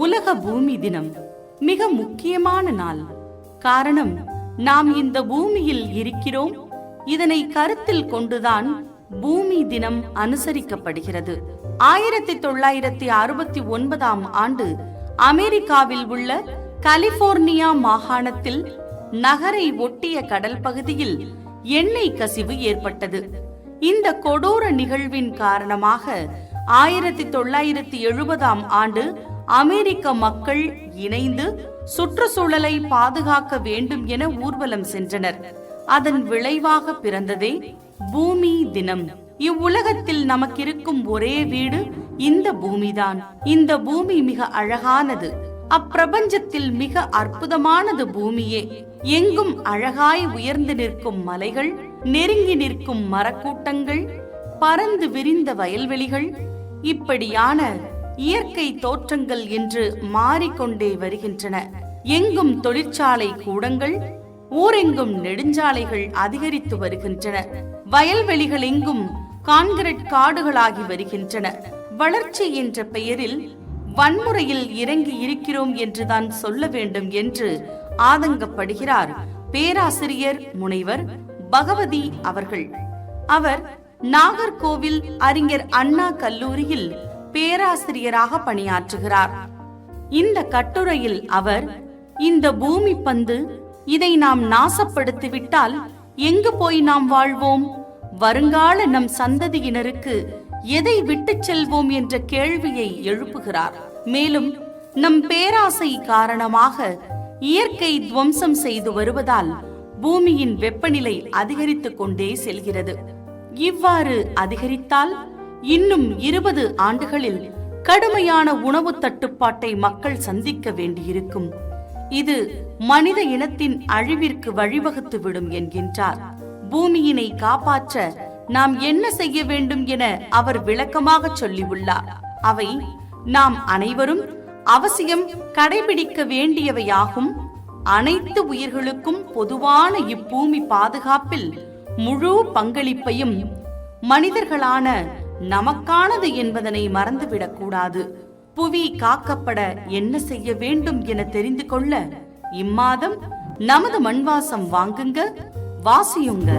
உலக பூமி தினம் மிக முக்கியமான நாள். காரணம், நாம் இந்த பூமியில் இருக்கிறோம். இதனை கருத்தில் கொண்டுதான் பூமி தினம் அனுசரிக்கப்படுகிறது. 1969 ஆண்டு அமெரிக்காவில் உள்ள கலிபோர்னியா மாகாணத்தில் நகரை ஒட்டிய கடல் பகுதியில் எண்ணெய் கசிவு ஏற்பட்டது. இந்த கொடூர நிகழ்வின் காரணமாக 1970 ஆண்டு அமெரிக்க மக்கள் இணைந்து சுற்றுச்சூழலை பாதுகாக்க வேண்டும் என ஊர்வலம் சென்றனர். அதன் விளைவாக பிறந்ததே பூமி தினம். இவ்வுலகத்தில் நமக்கிருக்கும் ஒரே வீடு இந்த பூமிதான். இந்த பூமி மிக அழகானது. அப்பிரபஞ்சத்தில் மிக அற்புதமானது பூமியே. எங்கும் அழகாய் உயர்ந்து நிற்கும் மலைகள், நெருங்கி நிற்கும் மரக்கூட்டங்கள், பரந்து விரிந்த வயல்வெளிகள், இப்படியான இயற்கை தோற்றங்கள் என்று மாறிக்கொண்டே வருகின்றன. எங்கும் தொழிற்சாலை கூடங்கள், ஊரெங்கும் நெடுஞ்சாலைகள் அதிகரித்து வருகின்றன. வயல்வெளிகள் எங்கும் கான்கிரீட் காடுகளாகி வருகின்றன. வளர்ச்சி என்ற பெயரில் வன்முறையில் இறங்கி இருக்கிறோம் என்றுதான் சொல்ல வேண்டும் என்று ஆதங்கப்படுகிறார் பேராசிரியர் முனைவர் பகவதி அவர்கள். அவர் நாகர்கோவில் அறிஞர் அண்ணா கல்லூரியில் பேராசிரியராக பணியாற்றுகிறார். இந்த கட்டுரையில் அவர், இந்த பூமி பந்து, இதை நாம் நாசப்படுத்திவிட்டால் எங்கு போய் நாம் வாழ்வோம்? வருங்கால நம் சந்ததியினருக்கு எதை விட்டுச் செல்வோம் என்ற கேள்வியை எழுப்புகிறார். மேலும் நம் பேராசை காரணமாக இயற்கை துவம்சம் செய்து வருவதால் பூமியின் வெப்பநிலை அதிகரித்துக் கொண்டே செல்கிறது. இவ்வாறு அதிகரித்தால் இன்னும் 20 ஆண்டுகளில் கடுமையான உணவு தட்டுப்பாட்டை மக்கள் சந்திக்க வேண்டியிருக்கும். இது மனித இனத்தின் அழிவிற்கு வழிவகுத்துவிடும் என்கின்றார். பூமியினை காப்பாற்ற நாம் என்ன செய்ய வேண்டும் என அவர் விளக்கமாக சொல்லியுள்ளார். அவை நாம் அனைவரும் அவசியம் கடைபிடிக்க வேண்டியவையாகும். அனைத்து உயிர்களுக்கும் பொதுவான இப்பூமி பாதுகாப்பில் முழு பங்களிப்பையும் மனிதர்களான நமக்கானது என்பதனை மறந்துவிடக் கூடாது. புவி காக்கப்பட என்ன செய்ய வேண்டும் என தெரிந்து கொள்ள இம்மாதம் நமது மண்வாசம் வாங்குங்க, வாசியுங்க.